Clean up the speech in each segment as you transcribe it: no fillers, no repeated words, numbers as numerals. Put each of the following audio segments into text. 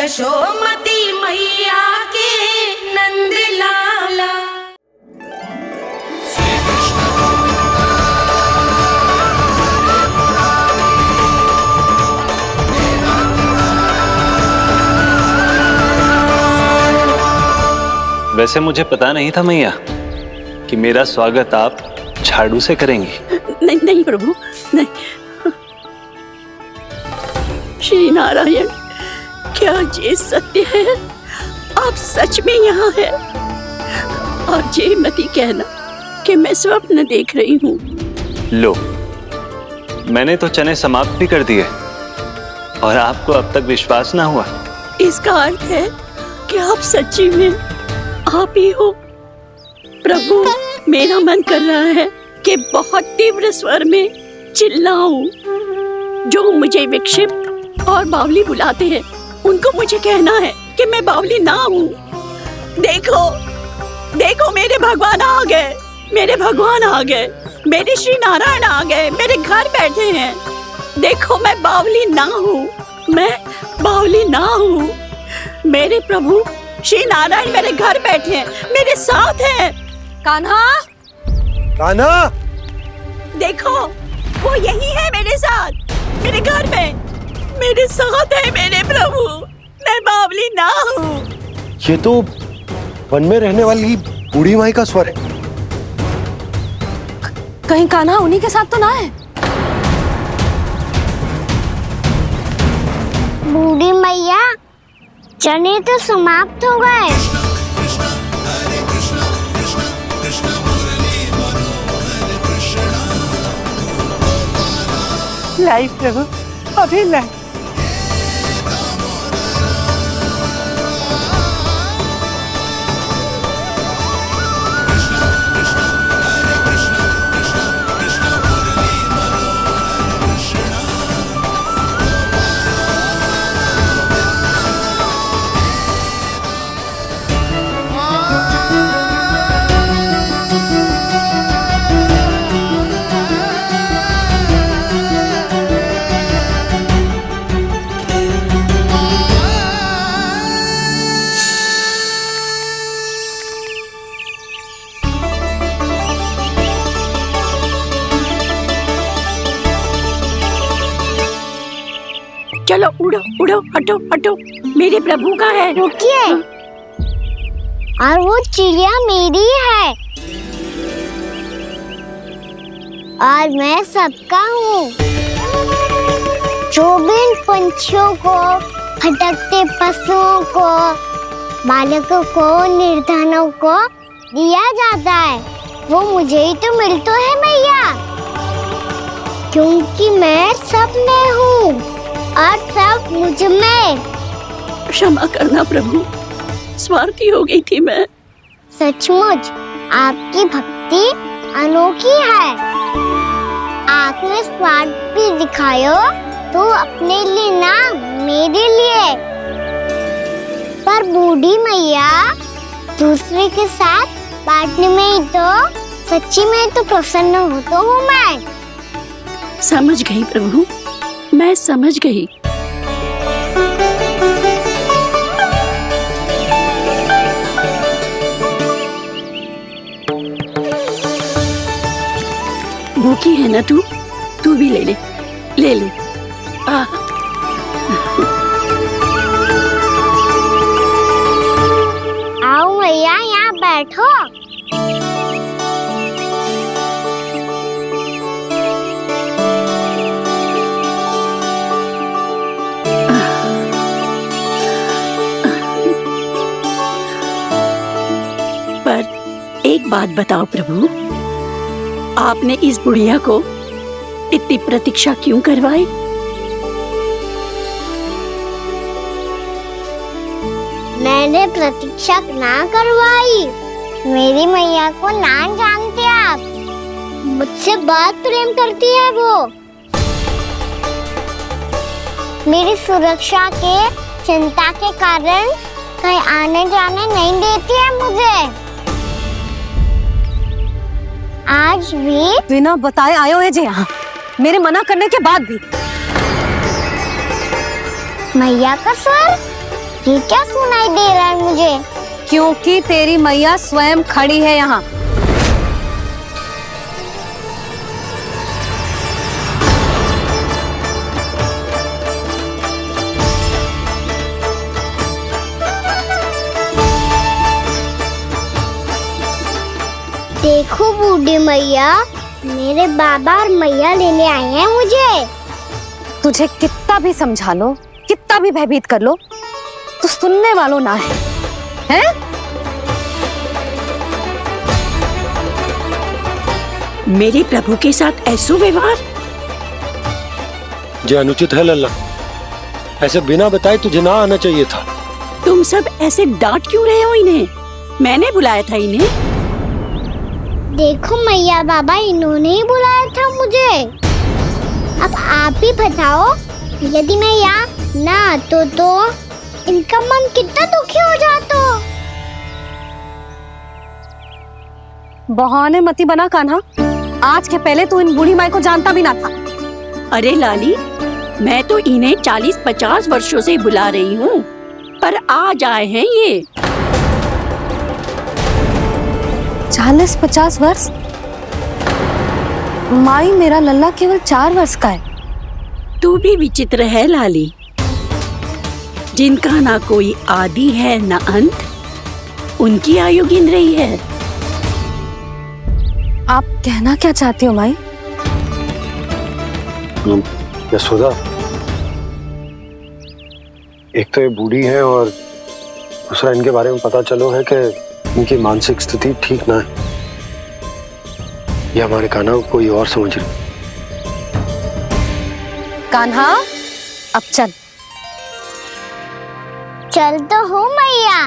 यशोमती मैया के नंद लाला। वैसे मुझे पता नहीं था मैया कि मेरा स्वागत आप झाड़ू से करेंगी। नहीं नहीं प्रभु, नहीं। श्री नारायण, क्या ये सत्य है? आप सच में यहाँ हैं? और ये मत ही कहना कि मैं स्वप्न देख रही हूँ। लो, मैंने तो चने समाप्त भी कर दिए और आपको अब तक विश्वास ना हुआ। इसका अर्थ है कि आप सच्ची में आप ही हो। प्रभु, मेरा मन कर रहा है कि बहुत तीव्र स्वर में चिल्लाऊं। जो मुझे विक्षिप्त और बावली बुलाते हैं उनको मुझे कहना है कि मैं बावली ना हूँ। देखो देखो, मेरे भगवान आ गए, मेरे भगवान आ गए, मेरे श्री नारायण आ गए, मेरे घर बैठे हैं। देखो, मैं बावली ना हूँ, मैं बावली ना हूँ। मेरे प्रभु श्री नारायण मेरे घर बैठे हैं, मेरे साथ हैं। कान्हा, कान्हा, देखो, वो यही है मेरे साथ, मेरे घर में, मेरे साथ है मेरे प्रभु। मैं बावली ना हूँ। ये तो वन में रहने वाली बूढ़ी माई का स्वर है। कहीं कान्हा उन्हीं के साथ तो ना है? बूढ़ी मैया, चने तो समाप्त हो गए। लाई प्रभु, अभी लाई। चलो उड़ो उड़ो, हटो हटो, मेरे प्रभु का है। रुकिए, और वो चिड़िया मेरी है और मैं सबका हूँ। जो भी इन पंछियों को, भटकते पशुओं को, बालकों को, निर्धनों को दिया जाता है, वो मुझे ही तो मिलता है मैया, क्योंकि मैं सब में हूँ और सब मुझ में। क्षमा करना प्रभु, स्वार्थी हो गई थी मैं। सचमुच आपकी भक्ति अनोखी है। आपने स्वार्थ भी दिखायो तो अपने लिए ना, मेरे लिए। पर बूढ़ी मैया, दूसरे के साथ बांटने में ही तो सच्ची में तो प्रसन्न होता हूँ मैं। समझ गई प्रभु, मैं समझ गई। भूखी है ना तू? तू भी ले ले, ले ले। आओ मैया, यहाँ बैठो। एक बात बताओ प्रभु, आपने इस बुढ़िया को इतनी प्रतीक्षा क्यों करवाई? मैंने प्रतीक्षा ना करवाई। मेरी मैया को ना जानते आप, मुझसे बहुत प्रेम करती है वो। मेरी सुरक्षा के चिंता के कारण कहीं आने जाने नहीं देती है मुझे। आज भी बिना बताए आए हो जे यहाँ, मेरे मना करने के बाद भी। मैया का स्वर, ये क्या सुनाई दे रहा है मुझे? क्योंकि तेरी मैया स्वयं खड़ी है यहाँ। देखो बूढ़ी मैया, मेरे बाबा और मैया लेने आए हैं मुझे। तुझे कितना भी समझा लो, कितना भी भयभीत कर लो, तो सुनने वालों ना है, हैं? मेरे प्रभु के साथ ऐसा व्यवहार जो अनुचित है लल्ला। ऐसे बिना बताए तुझे ना आना चाहिए था। तुम सब ऐसे डांट क्यों रहे हो इन्हें? मैंने बुलाया था इन्हें। देखो मैया बाबा, इन्होंने ही बुलाया था मुझे। अब आप ही बताओ, यदि मैं यहाँ ना आतो तो इनका मन कितना दुखी हो जाता। बहाने मती बना कान्हा। आज के पहले तू इन बूढ़ी माई को जानता भी ना था। अरे लाली, मैं तो इन्हें 40-50 वर्षों से बुला रही हूँ, पर आज आए हैं ये। 40-50 वर्ष? माई, मेरा लल्ला केवल 4 वर्ष का है। तू भी विचित्र है लाली। जिनका ना कोई आदि है ना अंत, उनकी आयु गिन रही है। आप कहना क्या चाहती हो माई? यशोदा, एक तो ये बूढ़ी है और दूसरा इनके बारे में पता चलो है कि इनकी मानसिक स्थिति ठीक ना है। ये हमारे कान्हा को कोई और समझ रही। कान्हा, अब चल। चल तो हूँ मैया।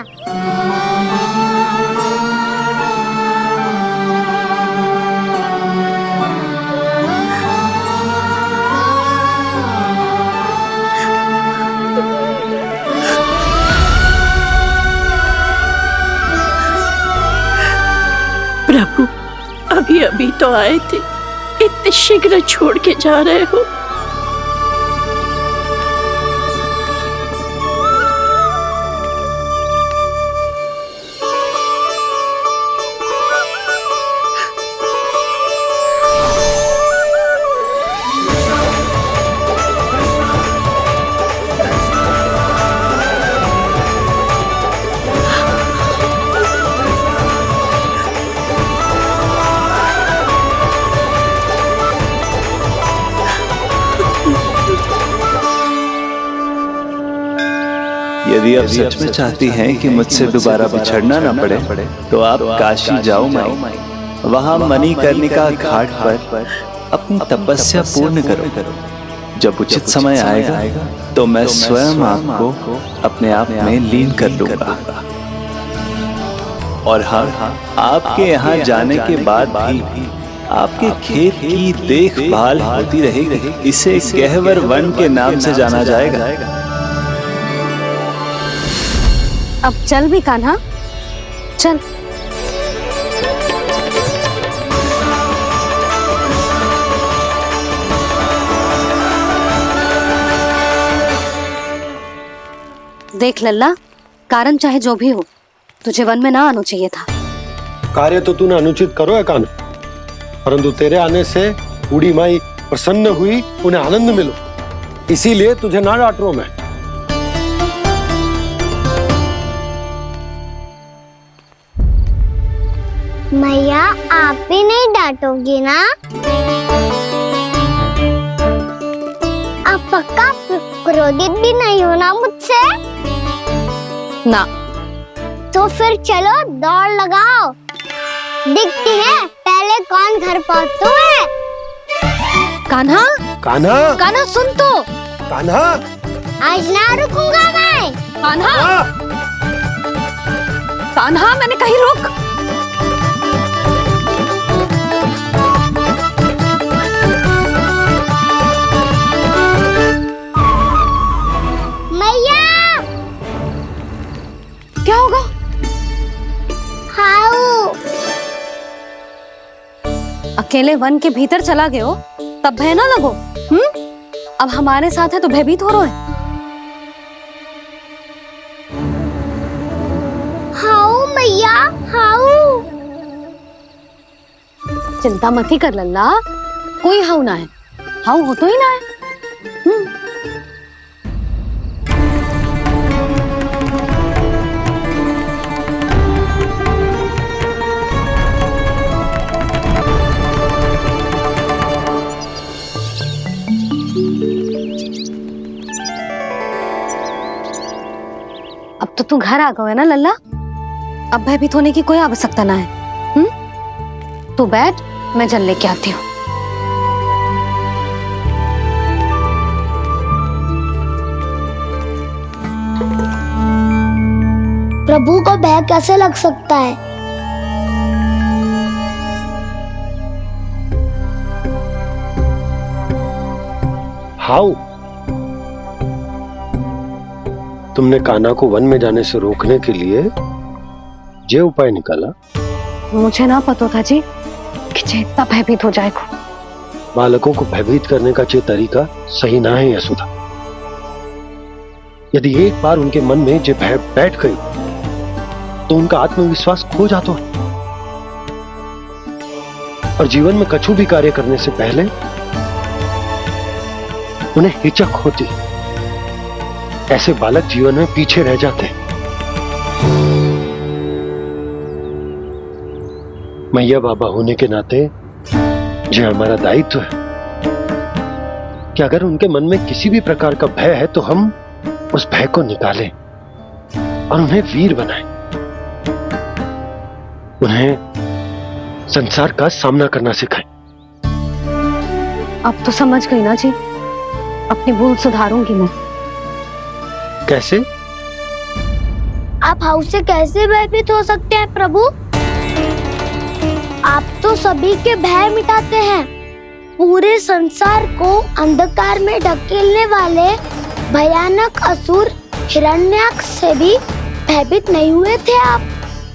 प्रभु, अभी अभी तो आए थे, इतने शीघ्र छोड़ के जा रहे हो। यदि आप सच में चाहती हैं कि मुझसे दोबारा बिछड़ना न पड़े, तो आप काशी जाओ माई। वहां मणिकर्णिका घाट पर अपनी तपस्या पूर्ण करो। जब उचित समय आएगा तो मैं स्वयं आपको अपने आप में लीन कर लूंगा। और हाँ, आपके यहाँ जाने के बाद भी आपके खेत की देखभाल होती रहेगी। इसे गहवर वन के नाम से जाना जाएगा। अब चल भी कान्हा, चल। देख लल्ला, कारण चाहे जो भी हो, तुझे वन में ना आना चाहिए था। कार्य तो तूने अनुचित करो है कान्हा, परंतु तेरे आने से बूढ़ी माई प्रसन्न हुई, उन्हें आनंद मिलो, इसीलिए तुझे ना डांट रहा हूं मैं। मैया, आप भी नहीं डांटोगी ना? आप पक्का क्रोधित भी नहीं हो ना मुझसे? ना। तो फिर चलो दौड़ लगाओ, दिखती है पहले कौन घर पहुंचता है। कान्हा, कान्हा, कान्हा सुन तो। कान्हा, आज ना रुकूंगा मैं। कान्हा, कान्हा, मैंने कहीं रुक। मैया, क्या होगा? हाउ अकेले वन के भीतर चला गए हो, तब भय ना लगो। अब हमारे साथ है तो भयभीत हो रहे हो। भैया हाउ। चिंता मत ही कर लल्ला, कोई हाउ ना है, हाउ हो तो ही ना है। अब तो तू घर आ गया है ना लल्ला, अब भयभीत होने की कोई आवश्यकता ना है। तू बैठ, मैं जल लेके आती हूँ। प्रभु को भय कैसे लग सकता है? हाउ? तुमने कान्हा को वन में जाने से रोकने के लिए ये उपाय निकाला? मुझे ना पता था जी कि जे इतना भयभीत हो जाएगा। बालकों को भयभीत करने का ये तरीका सही ना है यशोदा। यदि एक बार उनके मन में ये भय बैठ गई तो उनका आत्मविश्वास खो जाता है और जीवन में कछु भी कार्य करने से पहले उन्हें हिचक होती। ऐसे बालक जीवन में पीछे रह जाते हैं। मैया बाबा होने के नाते ये हमारा दायित्व है कि अगर उनके मन में किसी भी प्रकार का भय है तो हम उस भय को निकालें और उन्हें वीर बनाएं, उन्हें संसार का सामना करना सिखाएं। अब तो समझ गई ना जी, अपनी भूल सुधारूंगी मैं। कैसे? आप हाउ से कैसे भयभीत हो सकते हैं प्रभु? आप तो सभी के भय मिटाते हैं। पूरे संसार को अंधकार में ढकेलने वाले भयानक असुर हिरण्याक्ष से भी भयभीत नहीं हुए थे आप।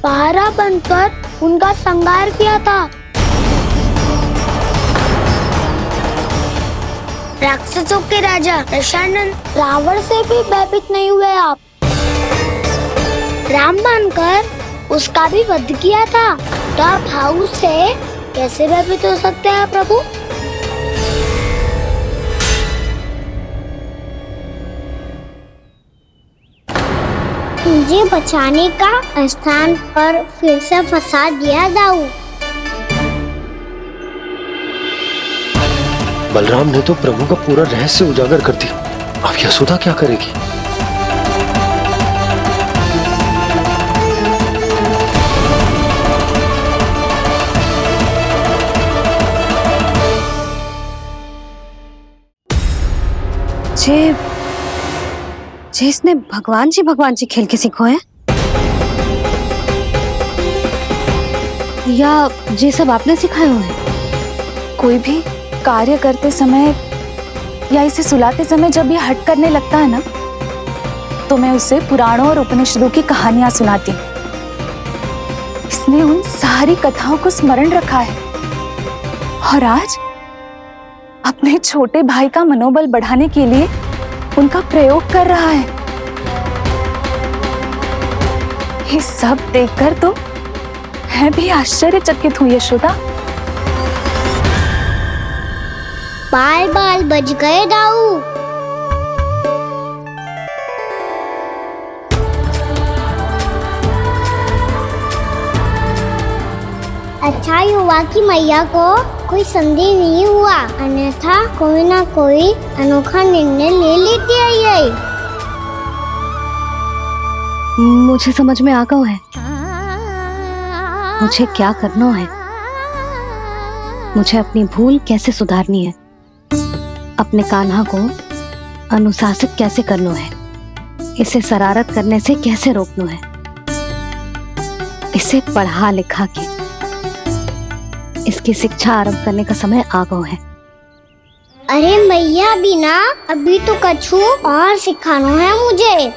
पहरा बनकर उनका संहार किया था। राक्षसों के राजा दशानन रावण से भी भयभीत नहीं हुए आप। राम बनकर उसका भी वध किया था। तो आप हाउ से कैसे भयभीत हो सकते हैं प्रभु? मुझे बचाने का स्थान पर फिर से फंसा दिया दाऊ। बलराम ने तो प्रभु का पूरा रहस्य उजागर कर दिया। अब यशोदा क्या करेगी? जे इसने भगवान जी खेल के सीखो है, या जे सब आपने सिखाए हुए हैं? कोई भी कार्य करते समय या इसे सुलाते समय जब ये हट करने लगता है ना, तो मैं उसे पुराणों और उपनिषदों की कहानियां सुनाती हूँ। इसने उन सारी कथाओं को स्मरण रखा है और आज अपने छोटे भाई का मनोबल बढ़ाने के लिए उनका प्रयोग कर रहा है। ये सब देखकर तो मैं भी आश्चर्यचकित हुई यशोदा। बाल बाल बज गए दाऊ। अच्छा युवा की मैया को कोई संदेह नहीं हुआ, अन्यथा कोई ना कोई अनोखा निर्णय ले लेती है ये। मुझे समझ में आ गया है मुझे क्या करना है। मुझे अपनी भूल कैसे सुधारनी है, अपने कान्हा को अनुशासित कैसे करना है, इसे शरारत करने से कैसे रोकना है, इसे पढ़ा लिखा के इसकी शिक्षा आरंभ करने का समय आ गया है। अरे मैया बिना अभी तो कछु और सिखाना है मुझे।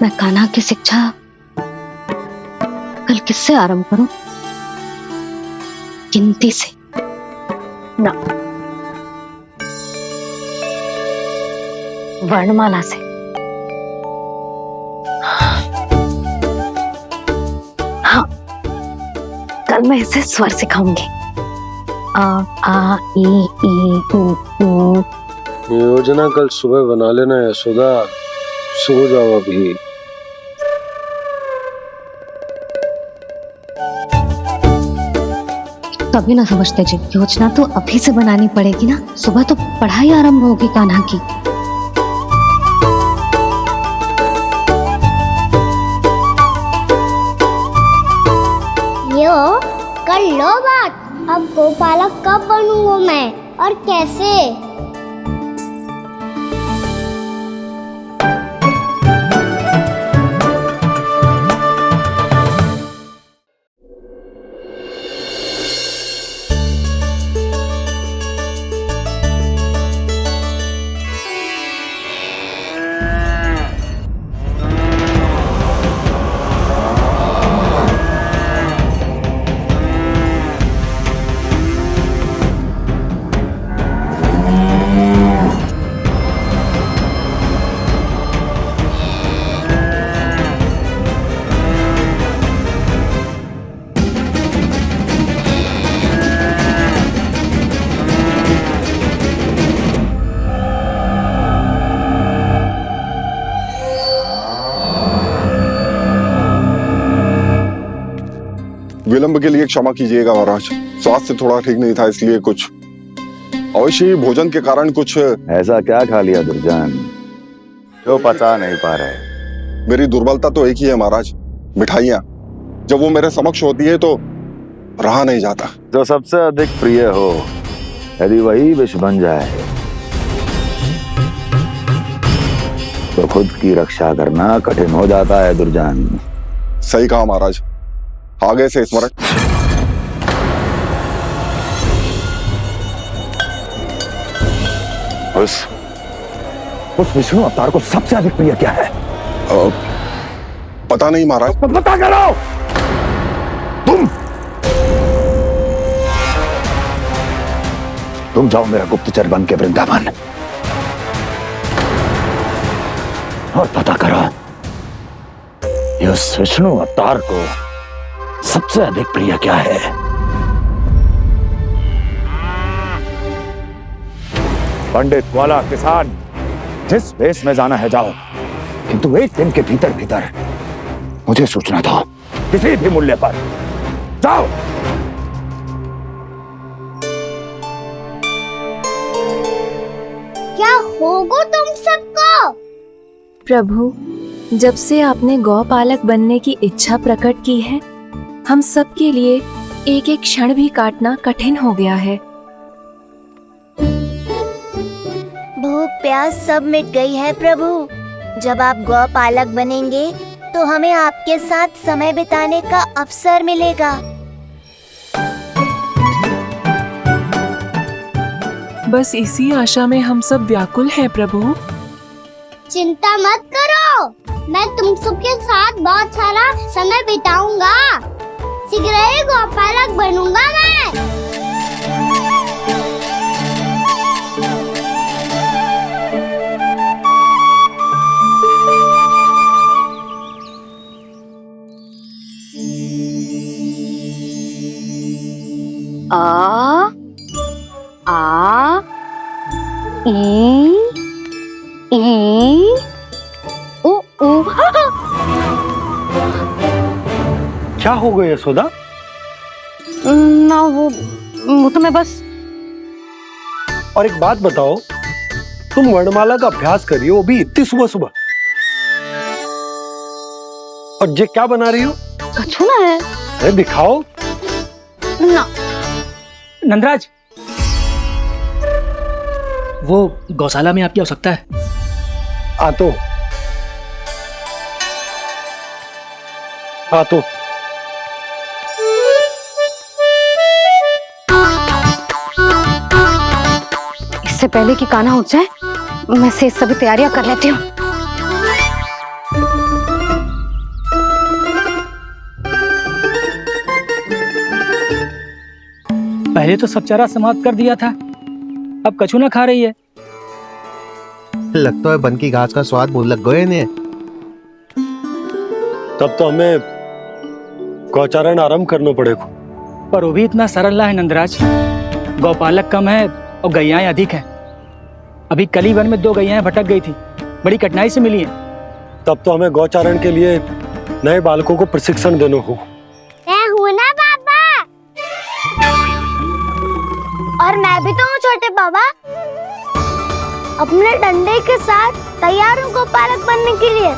मैं कान्हा की शिक्षा कल किससे आरंभ करूं? गिनती से ना, वर्णमाला से। हाँ, कल मैं इसे स्वर सिखाऊंगी। आ आ ई ऊ ऊ। योजना कल सुबह बना लेना यशोदा, सो जाओ अभी। कभी ना समझते जी, योजना तो अभी से बनानी पड़ेगी ना। सुबह तो पढ़ाई आरंभ होगी कान्हा की। यो कर लो बात। अब गोपालक कब बनूंगा मैं और कैसे? विलंब के लिए क्षमा कीजिएगा महाराज, स्वास्थ्य थोड़ा ठीक नहीं था, इसलिए कुछ अवश्य ही भोजन के कारण कुछ। ऐसा क्या खा लिया दुर्जन जो पचा नहीं पा रहे? मेरी दुर्बलता तो एक ही है महाराज, मिठाइयाँ। जब वो मेरे समक्ष होती है तो रहा नहीं जाता। जो सबसे अधिक प्रिय हो, यदि वही विष बन जाए तो खुद की रक्षा करना कठिन हो जाता है दुर्जन। सही कहा महाराज, आगे से स्मरण। उस विष्णु अवतार को सबसे अधिक प्रिय क्या है? पता नहीं महाराज। पता करो। तुम जाओ मेरा गुप्तचर बन के वृंदावन और पता करो उस विष्णु अवतार को सबसे अधिक प्रिय क्या है। पंडित वाला किसान, जिस वेश में जाना है जाओ, किंतु एक दिन के भीतर भीतर मुझे सूचना दो, किसी भी मूल्य पर। जाओ। क्या होगा तुम सबको? प्रभु, जब से आपने गौपालक बनने की इच्छा प्रकट की है, हम सब के लिए एक एक क्षण भी काटना कठिन हो गया है। भूख प्यास सब मिट गई है प्रभु। जब आप गौपालक बनेंगे तो हमें आपके साथ समय बिताने का अवसर मिलेगा। बस इसी आशा में हम सब व्याकुल हैं प्रभु। चिंता मत करो, मैं तुम सबके साथ बहुत सारा समय बिताऊंगा। शीघ्र ही गोपालक बनूंगा मैं। आ आ ई ऊ ऊ। क्या हो गया यशोदा? ना वो तो मैं बस। और एक बात बताओ, तुम वर्णमाला का अभ्यास कर रही हो, अभी इतनी सुबह सुबह, और ये क्या बना रही हो? कछुआ है। अरे दिखाओ ना। नंदराज, वो गौशाला में आपकी आवश्यकता है। आ तो इससे पहले कि कान्हा उठ जाए, मैं से सभी तैयारियां कर लेती हूँ। पहले तो सब चारा समाप्त कर दिया था, अब कछु ना खा रही है। लगता है बन की घास का स्वाद भूल लग गए इन्हें। तब तो हमें गौचारण आरंभ करना पड़ेगा। पर वो भी इतना सरल ना है नंदराज। गौपालक कम है और गैयाएं अधिक है। अभी कली वन में 2 गैयाएं भटक गई थी, बड़ी कठिनाई से मिली हैं। तब तो हमें गौचारण के लिए नए बालकों को प्रशिक्षण देना हो। मैं हूँ ना बाबा, और मैं भी तो हूँ छोटे बाबा। अपने डंडे के साथ तैयार हूँ गौपालक बनने के लिए।